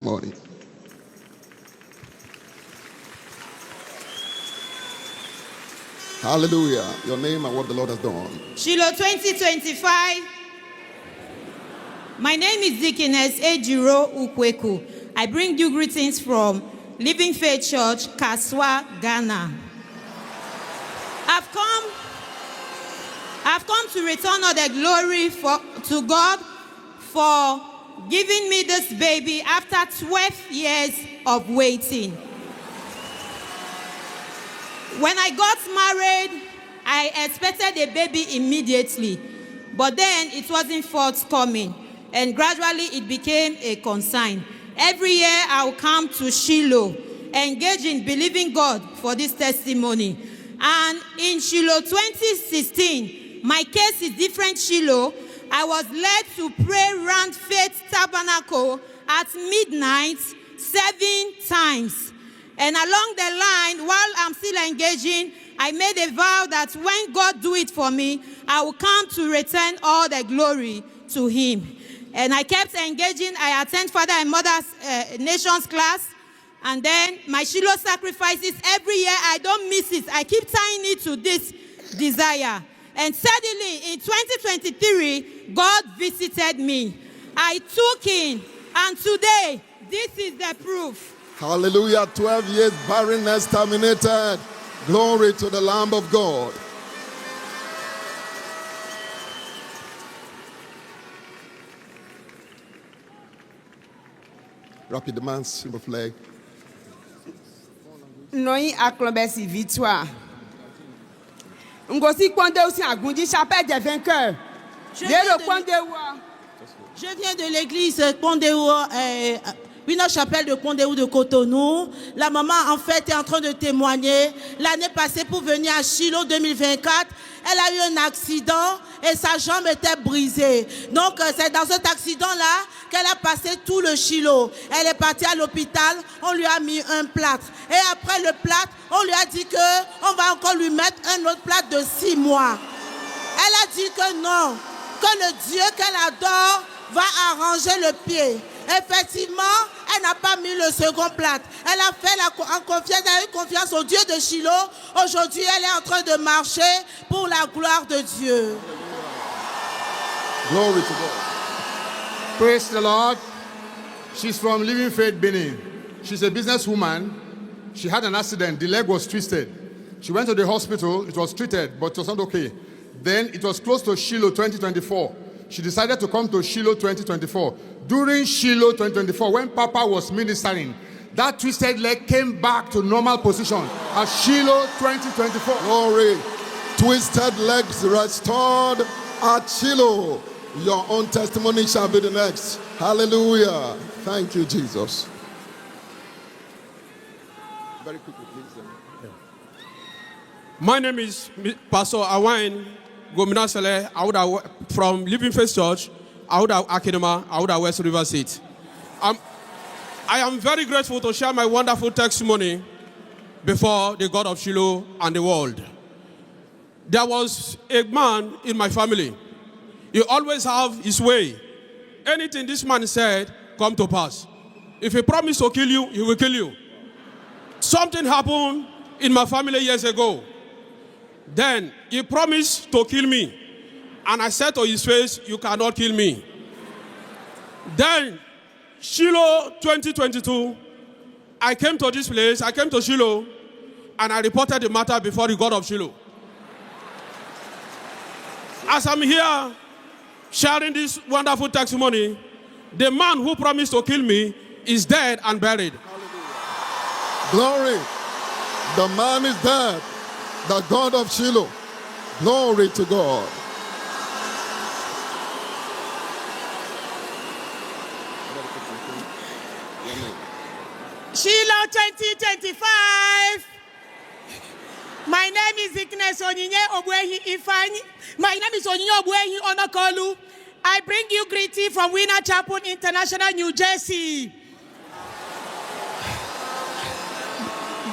Morning. Hallelujah. Your name and what the Lord has done. Shiloh 2025. My name is Deaconess Ejiro Ukweku. I bring you greetings from Living Faith Church, Kaswa, Ghana. I've come to return all the glory to God for giving me this baby after 12 years of waiting. When I got married, I expected a baby immediately, but then it wasn't forthcoming, and gradually it became a concern. Every year I'll come to Shiloh, engage in believing God for this testimony. And in Shiloh 2016, my case is different. Shiloh, I was led to pray around Faith Tabernacle at midnight 7 times. And along the line, while I'm still engaging, I made a vow that when God do it for me, I will come to return all the glory to Him. And I kept engaging. I attend Father and Mother's Nations class. And then my Shiloh sacrifices every year. I don't miss it. I keep tying it to this desire. And suddenly, in 2023, God visited me. I took in, and today, this is the proof. Hallelujah. 12 years barrenness terminated. Glory to the Lamb of God. Rapid demands, simple flag. Noi acclambesi victoire. Ngosi kwande aussi agundi chapelle des vainqueurs. Je viens de l'église Kondéou, une chapelle de Kondéou de Cotonou. La maman, en fait, est en train de témoigner. L'année passée, pour venir à Shiloh 2024, elle a eu un accident et sa jambe était brisée. Donc, c'est dans cet accident-là qu'elle a passé tout le Shiloh. Elle est partie à l'hôpital, on lui a mis un plâtre. Et après le plâtre, on lui a dit qu'on va encore lui mettre un autre plâtre de 6 mois. Elle a dit que non, que le Dieu qu'elle adore va arranger le pied. Effectivement, elle n'a pas mis le second plâtre. Elle a fait elle a eu confiance au Dieu de Shiloh. Aujourd'hui, elle est en train de marcher pour la gloire de Dieu. Glory to God. Praise the Lord. She's from Living Faith, Benin. She's a businesswoman. She had an accident. The leg was twisted. She went to the hospital. It was treated, but it was not okay. Then it was close to Shiloh 2024. She decided to come to Shiloh 2024. During Shiloh 2024, when Papa was ministering, that twisted leg came back to normal position at Shiloh 2024. Glory. Twisted legs restored at Shiloh. Your own testimony shall be the next. Hallelujah. Thank you, Jesus. Very quickly, please. My name is Pastor Awain Gominasele Auda from Living Faith Church, Auda Akinema, Auda West River State. I am very grateful to share my wonderful testimony before the God of Shiloh and the world. There was a man in my family. He always have his way. Anything this man said come to pass. If he promised to kill you, he will kill you. Something happened in my family years ago. Then he promised to kill me. And I said to his face, you cannot kill me. Then, Shiloh 2022, I came to this place, I came to Shiloh, and I reported the matter before the God of Shiloh. As I'm here sharing this wonderful testimony, the man who promised to kill me is dead and buried. Glory. The man is dead. The God of Shiloh. Glory to God. Shiloh 2025. My name is Deaconess Onyinye Obwehi Ifani. My name is Onyinye Obwehi Onokolu. I bring you greeting from Winner Chapel International, New Jersey.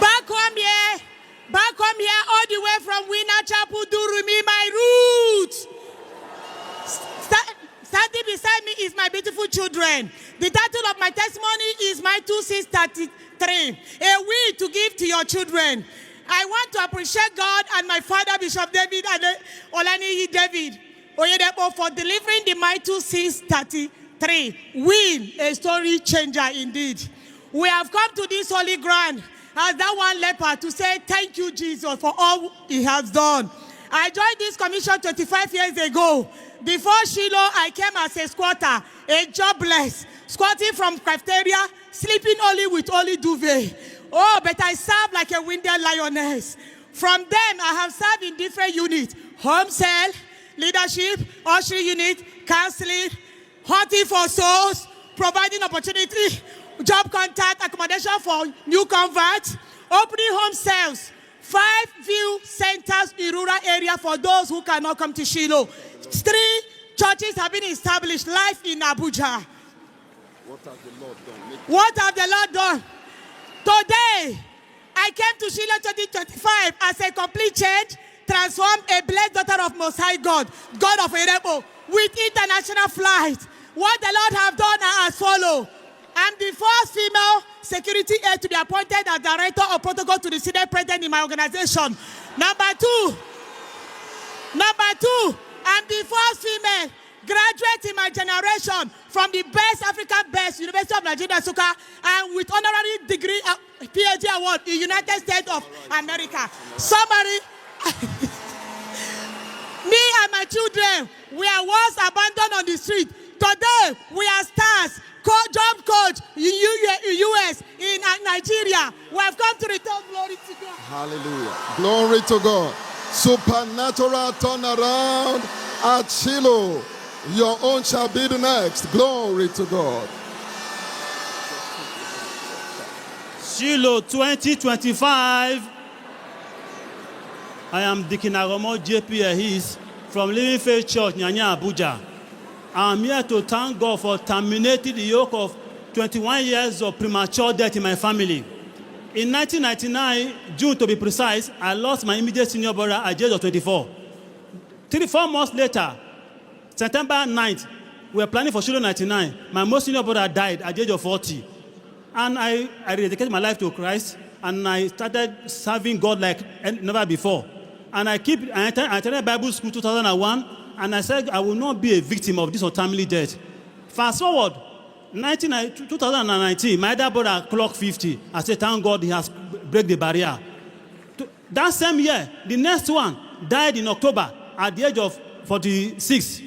Back home here, all the way from Winner Chapel, Durumi, my roots. Starting beside me is my beautiful children. The title of my testimony is My 2633. A will to give to your children. I want to appreciate God and my father, Bishop David and Olaniyi David Oyedepo, for delivering the My 2633 will, a story changer indeed. We have come to this holy ground as that one leper to say thank you, Jesus, for all he has done. I joined this commission 25 years ago. Before Shiloh, I came as a squatter, a jobless, squatting from cafeteria, sleeping only with only duvet. Oh, but I served like a wounded lioness. From them, I have served in different units: home cell, leadership, ushering unit, counseling, hunting for souls, providing opportunity, job contact, accommodation for new converts, opening home cells, 5 view centers in rural area for those who cannot come to Shiloh. 3 churches have been established live in Abuja. What has the Lord done? What have the Lord done? Today, I came to Shiloh 2025 as a complete change, transformed, a blessed daughter of Most High God, God of Erebo, with international flight. What the Lord have done are as follows. I'm the first female security aide to be appointed as director of protocol to the Senate President in my organization. Number two, I'm the first female graduate in my generation from the best African best University of Nigeria, Suka, and with honorary degree, PhD award in United States of America. Somebody, me and my children, we are once abandoned on the street. Today, we are stars, job coach in US, in Nigeria. We have come to return glory to God. Hallelujah. Glory to God. Supernatural turnaround at Shiloh. Your own shall be the next. Glory to God. Shiloh 2025. I am Deacon Aromo JP Ahis from Living Faith Church, Nyanya, Abuja. I am here to thank God for terminating the yoke of 21 years of premature death in my family. In 1999, June to be precise, I lost my immediate senior brother at the age of 24. 4 months later, September 9th, we were planning for Shiloh 99. My most senior brother died at the age of 40. And I rededicated my life to Christ, and I started serving God like never before. And I attended Bible school 2001, and I said I will not be a victim of this untimely death. Fast forward, 2019, my elder brother clocked 50. I said, thank God he has break the barrier. That same year, the next one died in October at the age of 46.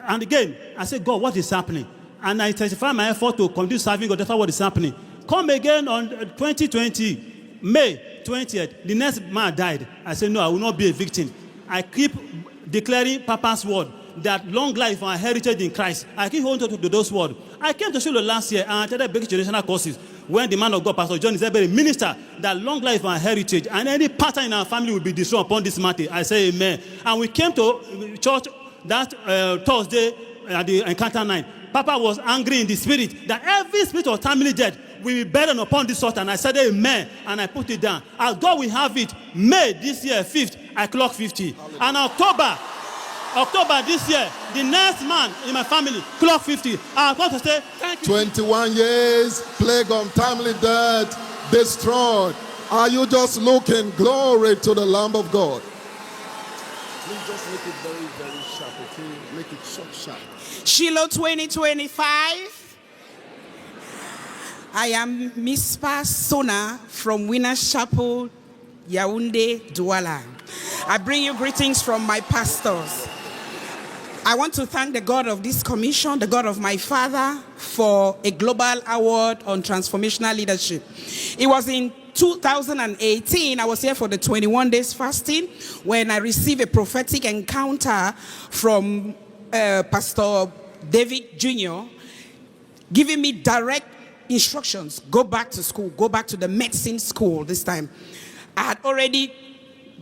And again, I said, God, what is happening? And I intensified my effort to continue serving God. That's what is happening. Come again on 2020, May 20th, the next man died. I said, no, I will not be a victim. I keep declaring Papa's word that long life and heritage in Christ. I keep holding to those words. I came to Shiloh last year and I attended basic generational courses when the man of God, Pastor John, is able to minister that long life and heritage and any pattern in our family will be destroyed upon this matter. I say amen. And we came to church that Thursday at the Encounter 9. Papa was angry in the spirit that every spirit of timely death will be burdened upon this altar. And I said amen. And I put it down. As God will have it, May this year, 5th, I clocked 50. And October this year, the next man in my family clocked 50. I want to say thank you. 21 years, plague untimely death, destroyed. Are you just looking? Glory to the Lamb of God. Please just make it very, very sharp, okay? Make it sharp. Shiloh 2025. I am Miss Sona from Winners Chapel, Yaoundé, Douala. I bring you greetings from my pastors. I want to thank the God of this commission, the God of my father, for a global award on transformational leadership. It was in 2018, I was here for the 21 days fasting when I received a prophetic encounter from Pastor David Jr., giving me direct instructions. Go back to school, go back to the medicine school this time. I had already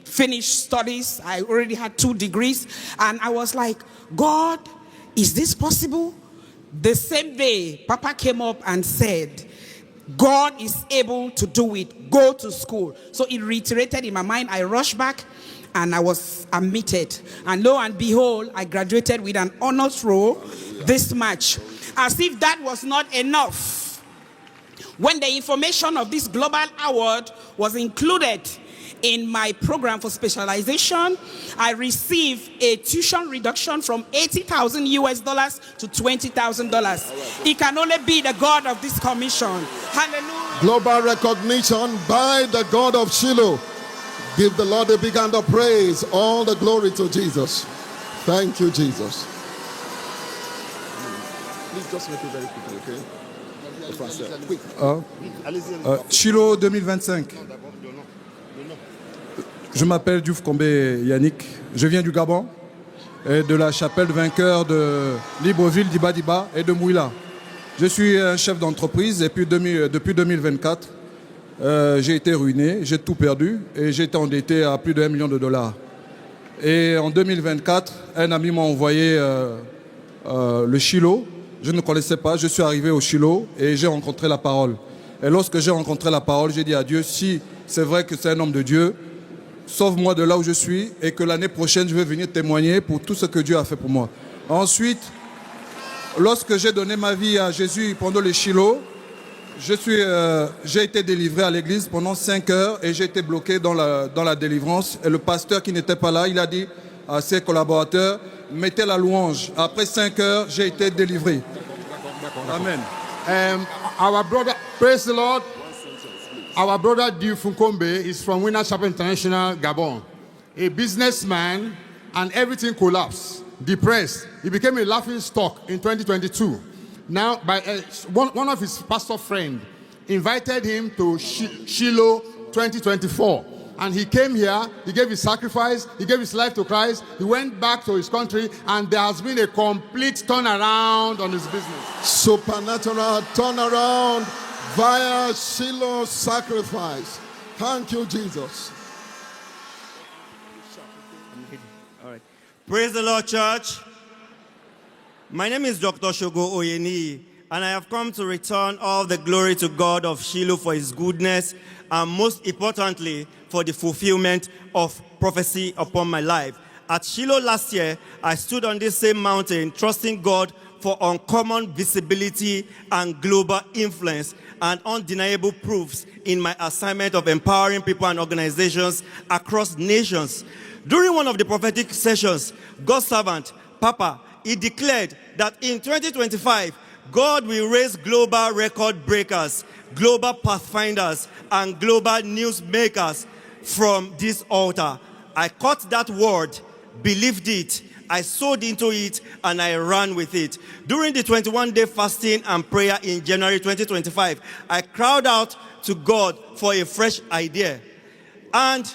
finished studies. I already had 2 degrees. And I was like, God, is this possible? The same day, Papa came up and said, God is able to do it. Go to school. So it reiterated in my mind. I rushed back. and I was admitted. And lo and behold, I graduated with an honors roll this March. As if that was not enough, when the information of this global award was included in my program for specialization, I received a tuition reduction from $80,000 US to $20,000. It can only be the God of this commission. Hallelujah. Global recognition by the God of Shiloh. Give the Lord a big hand of praise. All the glory to Jesus. Thank you, Jesus. Please just make it very quickly, okay? Shiloh 2025. Je m'appelle Diouf Kombe Yannick. Je viens du Gabon, et de la chapelle de vainqueurs de Libreville, d'Ibadiba et de Mouila. Je suis un chef d'entreprise et puis depuis 2024, j'ai été ruiné, j'ai tout perdu et j'ai été endetté à plus de $1 million. Et en 2024, un ami m'a envoyé le Shiloh. Je ne connaissais pas, je suis arrivé au Shiloh et j'ai rencontré la parole. Et lorsque j'ai rencontré la parole, j'ai dit à Dieu, si c'est vrai que c'est un homme de Dieu, sauve-moi de là où je suis et que l'année prochaine, je vais venir témoigner pour tout ce que Dieu a fait pour moi. Ensuite, lorsque j'ai donné ma vie à Jésus pendant le Shiloh, j'ai été délivré à l'église pendant 5 heures et j'ai été bloqué dans la délivrance. Et le pasteur qui n'était pas là, il a dit à ses collaborateurs, mettez la louange. Après 5 heures, j'ai été délivré. Amen. Our brother, praise the Lord. Our brother Diouf Kombe is from Winners Chapel International, Gabon. A businessman, and everything collapsed, depressed. He became a laughing stock in 2022. Now, by one of his pastor friends invited him to Shiloh 2024. And he came here, he gave his sacrifice, he gave his life to Christ, he went back to his country, and there has been a complete turnaround on his business. Supernatural turnaround via Shiloh's sacrifice. Thank you, Jesus. All right. Praise the Lord, church. My name is Dr. Shogo Oyeni, and I have come to return all the glory to God of Shiloh for his goodness, and most importantly, for the fulfillment of prophecy upon my life. At Shiloh last year, I stood on this same mountain, trusting God for uncommon visibility and global influence and undeniable proofs in my assignment of empowering people and organizations across nations. During one of the prophetic sessions, God's servant, Papa, he declared that in 2025, God will raise global record breakers, global pathfinders, and global news makers from this altar. I caught that word, believed it, I sowed into it, and I ran with it. During the 21-day fasting and prayer in January 2025, I cried out to God for a fresh idea. And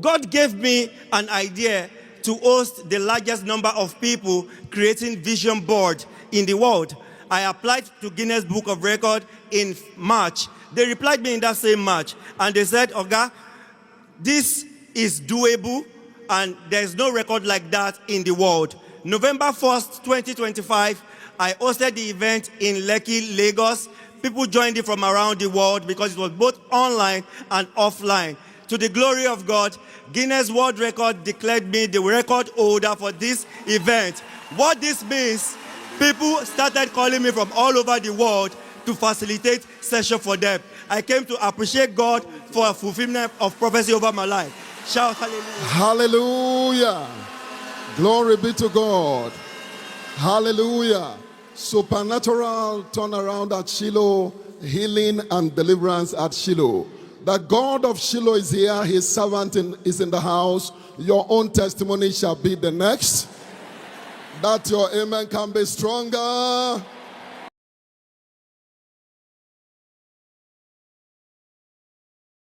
God gave me an idea to host the largest number of people creating vision board in the world. I applied to Guinness Book of Record in March. They replied me in that same March, and they said, Oga, this is doable, and there's no record like that in the world. November 1st, 2025, I hosted the event in Lekki, Lagos. People joined it from around the world because it was both online and offline. To the glory of God, Guinness World Record declared me the record holder for this event. What this means, people started calling me from all over the world to facilitate session for them. I came to appreciate God for a fulfillment of prophecy over my life. Shout hallelujah. Hallelujah. Glory be to God. Hallelujah. Supernatural turnaround at Shiloh, healing and deliverance at Shiloh. The God of Shiloh is here. His servant is in the house. Your own testimony shall be the next. That your amen can be stronger.